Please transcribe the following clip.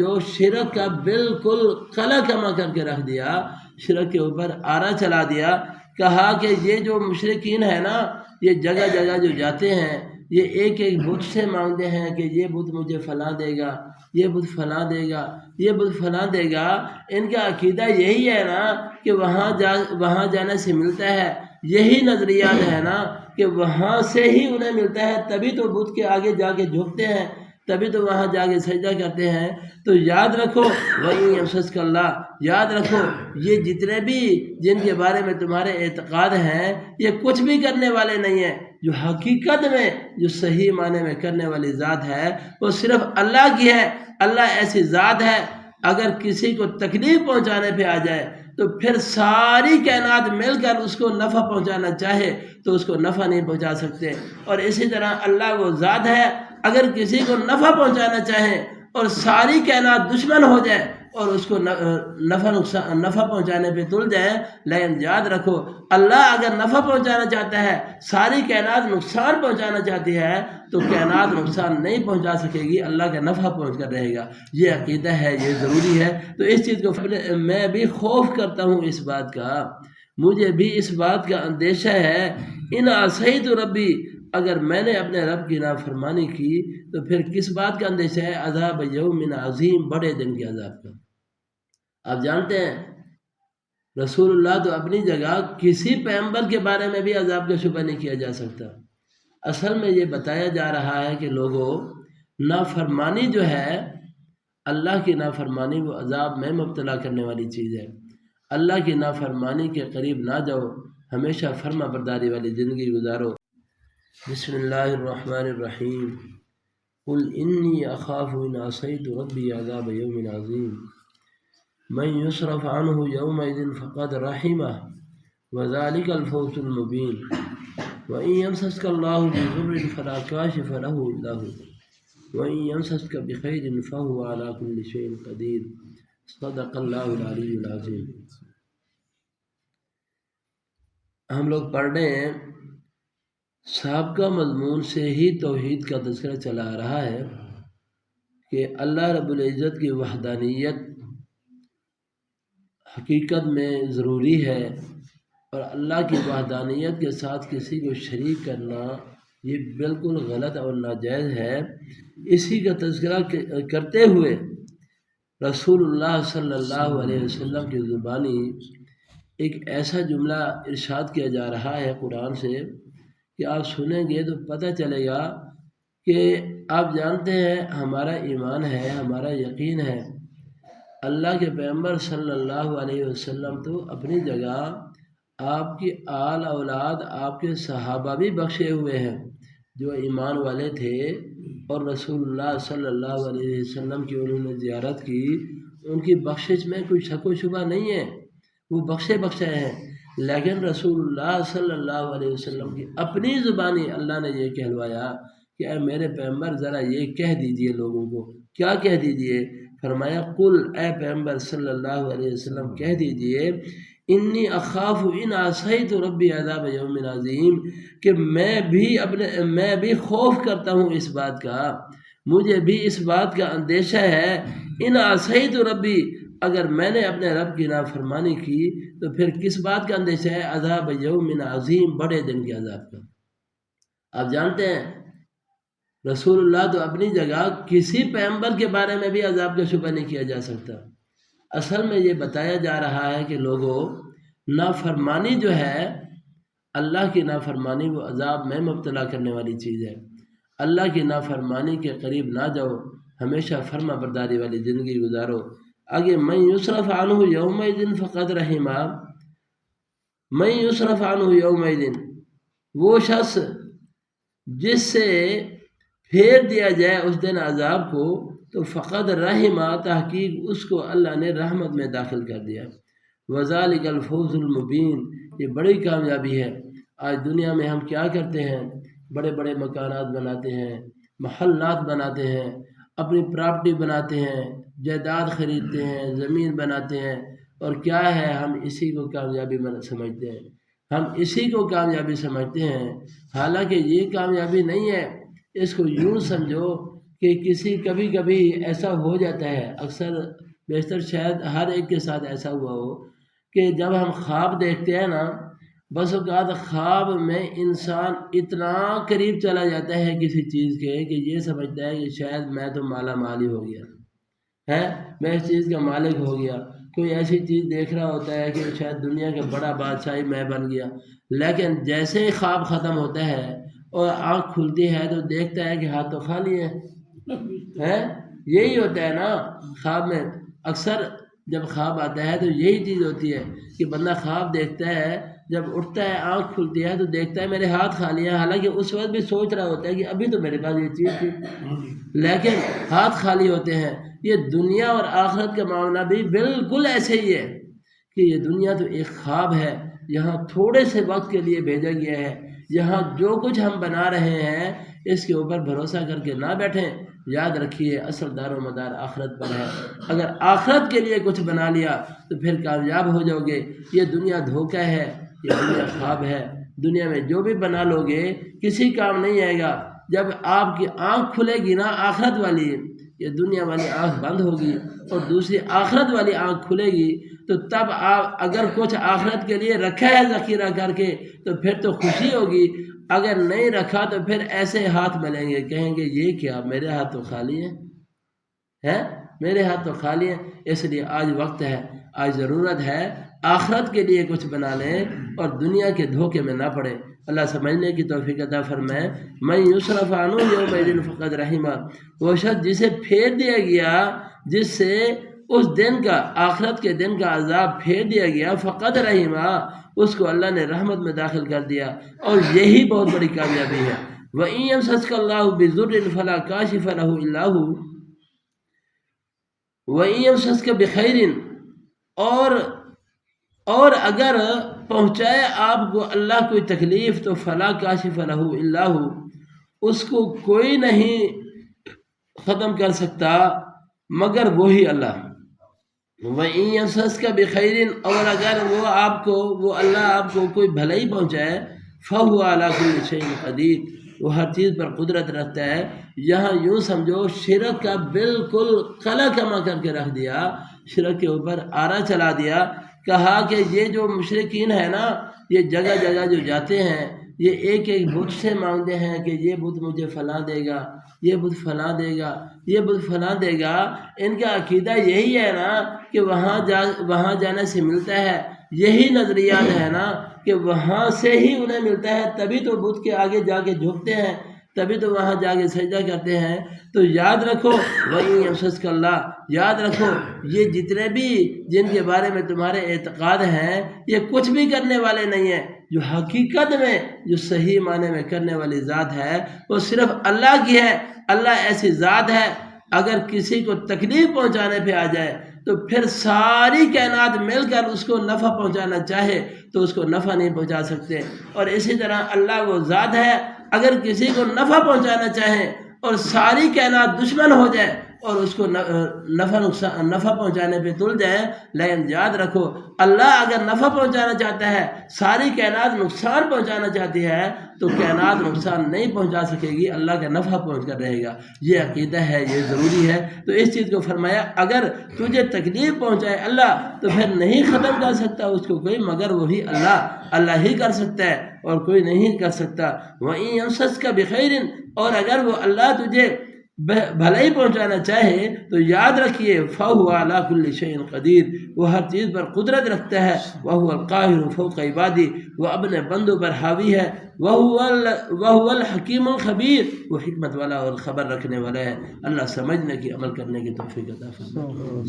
سمجھو شرک کا بالکل قلع کما کر کے رکھ دیا، شرک کے اوپر آرا چلا دیا، کہا کہ یہ جو مشرکین ہیں نا، یہ جگہ جگہ جو جاتے ہیں، یہ ایک ایک بت سے مانگتے ہیں کہ یہ بت مجھے فلاں دے گا، یہ بت فلاں دے گا، یہ بت فلاں دے گا۔ ان کا عقیدہ یہی ہے نا کہ وہاں جانے سے ملتا ہے، یہی نظریات ہے نا کہ وہاں سے ہی انہیں ملتا ہے، تبھی تو بت کے آگے جا کے جھکتے ہیں، تبھی تو وہاں جا کے سجدہ کرتے ہیں۔ تو یاد رکھو وَإِن يَمْسَسْكَ اللَّهُ، یاد رکھو یہ جتنے بھی جن کے بارے میں تمہارے اعتقاد ہیں، یہ کچھ بھی کرنے والے نہیں ہیں۔ جو حقیقت میں جو صحیح معنی میں کرنے والی ذات ہے وہ صرف اللہ کی ہے۔ اللہ ایسی ذات ہے، اگر کسی کو تکلیف پہنچانے پہ آ جائے تو پھر ساری کائنات مل کر اس کو نفع پہنچانا چاہے تو اس کو نفع نہیں پہنچا سکتے۔ اور اسی طرح اللہ وہ ذات ہے، اگر کسی کو نفع پہنچانا چاہے اور ساری کائنات دشمن ہو جائے اور اس کو نفع پہنچانے پہ تل جائے، لیکن یاد رکھو اللہ اگر نفع پہنچانا چاہتا ہے، ساری کائنات نقصان پہنچانا چاہتی ہے تو کائنات نقصان نہیں پہنچا سکے گی، اللہ کا نفع پہنچ کر رہے گا۔ یہ عقیدہ ہے، یہ ضروری ہے۔ تو اس چیز کو میں بھی خوف کرتا ہوں اس بات کا، مجھے بھی اس بات کا اندیشہ ہے، ان عصیت ربی، اگر میں نے اپنے رب کی نافرمانی کی تو پھر کس بات کا اندیشہ ہے؟ عذاب یوم عظیم، بڑے دن کے عذاب کا۔ آپ جانتے ہیں رسول اللہ تو اپنی جگہ کسی پیغمبر کے بارے میں بھی عذاب کا شبہ نہیں کیا جا سکتا۔ اصل میں یہ بتایا جا رہا ہے کہ لوگوں، نافرمانی جو ہے، اللہ کی نافرمانی وہ عذاب میں مبتلا کرنے والی چیز ہے۔ اللہ کی نافرمانی کے قریب نہ جاؤ، ہمیشہ فرما برداری والی زندگی گزارو۔ بسم اللہ الرحمن الرحیم، قل انی اخاف ان عصیت ربی عذاب یوم عظیم، من یصرف عنہ یومئذ فقد رحمہ وذلک الفوز المبین، وإن يمسسك الله بضر فلا كاشف له إلا هو وإن يمسسك بخير فهو على كل شيء قدير۔ صدق اللہ العلی العظیم۔ ہم لوگ پڑھ رہے ہیں، سابقہ مضمون سے ہی توحید کا تذکرہ چلا آ رہا ہے کہ اللہ رب العزت کی وحدانیت حقیقت میں ضروری ہے، اور اللہ کی وحدانیت کے ساتھ کسی کو شریک کرنا یہ بالکل غلط اور ناجائز ہے۔ اسی کا تذکرہ کرتے ہوئے رسول اللہ صلی اللہ علیہ وسلم کی زبانی ایک ایسا جملہ ارشاد کیا جا رہا ہے قرآن سے کہ آپ سنیں گے تو پتہ چلے گا کہ آپ جانتے ہیں ہمارا ایمان ہے، ہمارا یقین ہے، اللہ کے پیغمبر صلی اللہ علیہ وسلم تو اپنی جگہ آپ کی آل اولاد، آپ کے صحابہ بھی بخشے ہوئے ہیں جو ایمان والے تھے، اور رسول اللہ صلی اللہ علیہ وسلم کی انہوں نے زیارت کی، ان کی بخشش میں کوئی شک و شبہ نہیں ہے، وہ بخشے ہیں۔ لیکن رسول اللہ صلی اللہ علیہ وسلم کی اپنی زبانی اللہ نے یہ کہلوایا کہ اے میرے پیغمبر ذرا یہ کہہ دیجئے لوگوں کو۔ کیا کہہ دیجئے؟ فرمایا قل، اے پیغمبر صلی اللہ علیہ وسلم کہہ دیجئے، انی اخاف ان عصیت ربی عذاب یوم عظیم، کہ میں بھی خوف کرتا ہوں اس بات کا، مجھے بھی اس بات کا اندیشہ ہے، ان عصیت ربی، اگر میں نے اپنے رب کی نافرمانی کی تو پھر کس بات کا اندیشہ ہے؟ عذاب یوم عظیم، بڑے دن کے عذاب کا۔ آپ جانتے ہیں رسول اللہ تو اپنی جگہ کسی پیغمبر کے بارے میں بھی عذاب کا شبہ نہیں کیا جا سکتا۔ اصل میں یہ بتایا جا رہا ہے کہ لوگوں، نافرمانی جو ہے، اللہ کی نافرمانی وہ عذاب میں مبتلا کرنے والی چیز ہے۔ اللہ کی نافرمانی کے قریب نہ جاؤ، ہمیشہ فرما برداری والی زندگی گزارو۔ آگے من یصرف عنہ یومئذ فقد رحمہ، من یصرف عنہ یومئذ، وہ شخص جس سے پھیر دیا جائے اس دن عذاب کو تو فقد رحمہ، تحقیق اس کو اللہ نے رحمت میں داخل کر دیا۔ وذالک الفوز المبین، یہ بڑی کامیابی ہے۔ آج دنیا میں ہم کیا کرتے ہیں؟ بڑے بڑے مکانات بناتے ہیں، محلات بناتے ہیں، اپنی پراپرٹی بناتے ہیں، جائیداد خریدتے ہیں، زمین بناتے ہیں، اور کیا ہے، ہم اسی کو کامیابی سمجھتے ہیں، ہم اسی کو کامیابی سمجھتے ہیں، حالانکہ یہ کامیابی نہیں ہے۔ اس کو یوں سمجھو کہ کبھی کبھی ایسا ہو جاتا ہے، اکثر بیشتر شاید ہر ایک کے ساتھ ایسا ہوا ہو کہ جب ہم خواب دیکھتے ہیں نا، بس اوقات خواب میں انسان اتنا قریب چلا جاتا ہے کسی چیز کے کہ یہ سمجھتا ہے کہ شاید میں تو مالا مال ہی ہو گیا ہے، میں اس چیز کا مالک ہو گیا، کوئی ایسی چیز دیکھ رہا ہوتا ہے کہ شاید دنیا کا بڑا بادشاہی میں بن گیا، لیکن جیسے ہی خواب ختم ہوتا ہے اور آنکھ کھلتی ہے تو دیکھتا ہے کہ ہاتھ تو خالی ہے۔ یہی ہوتا ہے نا خواب میں، اکثر جب خواب آتا ہے تو یہی چیز ہوتی ہے کہ بندہ خواب دیکھتا ہے، جب اٹھتا ہے آنکھ کھلتی ہے تو دیکھتا ہے میرے ہاتھ خالی ہیں، حالانکہ اس وقت بھی سوچ رہا ہوتا ہے کہ ابھی تو میرے پاس یہ چیز تھی، لیکن ہاتھ خالی ہوتے ہیں۔ یہ دنیا اور آخرت کا معاملہ بھی بالکل ایسے ہی ہے کہ یہ دنیا تو ایک خواب ہے، یہاں تھوڑے سے وقت کے لیے بھیجا گیا ہے، یہاں جو کچھ ہم بنا رہے ہیں اس کے اوپر بھروسہ کر کے نہ بیٹھیں، یاد رکھیے اصل دار و مدار آخرت پر ہے۔ اگر آخرت کے لیے کچھ بنا لیا تو پھر کامیاب ہو جاؤ گے۔ یہ دنیا دھوکہ ہے، یہ دنیا خواب ہے، دنیا میں جو بھی بنا لو گے کسی کام نہیں آئے گا۔ جب آپ کی آنکھ کھلے گی نا آخرت والی، یہ دنیا والی آنکھ بند ہوگی اور دوسری آخرت والی آنکھ کھلے گی، تو تب آپ اگر کچھ آخرت کے لیے رکھا ہے ذخیرہ کر کے تو پھر تو خوشی ہوگی، اگر نہیں رکھا تو پھر ایسے ہاتھ ملیں گے، کہیں گے یہ کیا، میرے ہاتھ تو خالی ہے میرے ہاتھ تو خالی ہیں۔ اس لیے آج وقت ہے، آج ضرورت ہے آخرت کے لیے کچھ بنا لیں اور دنیا کے دھوکے میں نہ پڑے۔ اللہ سمجھنے کی توفیق عطا فرمائے۔ من یصرف عنہ یومئذ فقد رحمہ، وہ شخص جسے پھیر دیا گیا، جس سے اس دن کا، آخرت کے دن کا عذاب پھیر دیا گیا، فقد رحمہ، اس کو اللہ نے رحمت میں داخل کر دیا، اور یہی بہت بڑی کامیابی ہے۔ وَإِن يَمْسَسْكَ اللَّهُ بِضُرٍّ فَلَا كَاشِفَ لَهُ إِلَّا هُوَ وَإِن يَمْسَسْكَ بِخَيْرٍ، اور اگر پہنچائے آپ کو اللہ کوئی تکلیف تو فَلَا كَاشِفَ لَهُ إِلَّا هُوَ، اس کو کوئی نہیں ختم کر سکتا مگر وہی اللہ۔ وَإِن يَمْسَسْكَ بِخَيْرٍ، اور اگر وہ اللہ آپ کو کوئی بھلائی پہنچائے، فَهُوَ عَلَى كُلِّ شَيْءٍ قَدِيرٌ، وہ ہر چیز پر قدرت رکھتا ہے۔ یہاں یوں سمجھو شرک کا بالکل قلع کما کر کے رکھ دیا، شرک کے اوپر آرا چلا دیا، کہا کہ یہ جو مشرکین ہیں نا، یہ جگہ جگہ جو جاتے ہیں، یہ ایک ایک بت سے مانگتے ہیں کہ یہ بت مجھے فلاں دے گا، یہ بت فلاں دے گا، یہ بت فلاں دے گا۔ ان کا عقیدہ یہی ہے نا کہ وہاں جانے سے ملتا ہے، یہی نظریات ہے نا کہ وہاں سے ہی انہیں ملتا ہے، تبھی تو بت کے آگے جا کے جھکتے ہیں، تبھی تو وہاں جا کے سجدہ کرتے ہیں۔ تو یاد رکھو وَإِن يَمْسَسْكَ اللَّهُ، یاد رکھو یہ جتنے بھی جن کے بارے میں تمہارے اعتقاد ہیں یہ کچھ بھی کرنے والے نہیں ہیں، جو حقیقت میں جو صحیح معنی میں کرنے والی ذات ہے وہ صرف اللہ کی ہے۔ اللہ ایسی ذات ہے، اگر کسی کو تکلیف پہنچانے پہ آ جائے تو پھر ساری کائنات مل کر اس کو نفع پہنچانا چاہے تو اس کو نفع نہیں پہنچا سکتے۔ اور اسی طرح اللہ وہ ذات ہے، اگر کسی کو نفع پہنچانا چاہیں اور ساری کائنات دشمن ہو جائے اور اس کو نفع پہنچانے پہ تل جائے، لیکن یاد رکھو اللہ اگر نفع پہنچانا چاہتا ہے، ساری کائنات نقصان پہنچانا چاہتی ہے تو کائنات نقصان نہیں پہنچا سکے گی، اللہ کا نفع پہنچ کر رہے گا۔ یہ عقیدہ ہے، یہ ضروری ہے۔ تو اس چیز کو فرمایا اگر تجھے تکلیف پہنچائے اللہ تو پھر نہیں ختم کر سکتا اس کو کوئی مگر وہی اللہ ہی کر سکتا ہے اور کوئی نہیں کر سکتا۔ وَإِن يَمْسَسْكَ بِخَيْرٍ، اور اگر وہ اللہ تجھے بھلائی پہنچانا چاہے تو یاد رکھیے فَهُوَ عَلَى كُلِّ شَيْءٍ قَدِيرٌ، وہ ہر چیز پر قدرت رکھتا ہے۔ وَهُوَ الْقَاهِرُ فَوْقَ عِبَادِهِ، وہ اپنے بندوں پر حاوی ہے۔ وَهُوَ الْحَكِيمُ الْخَبِيرُ، وہ حکمت والا اور خبر رکھنے والا ہے۔ اللہ سمجھنے کی، عمل کرنے کی توفیق عطا فرمائے۔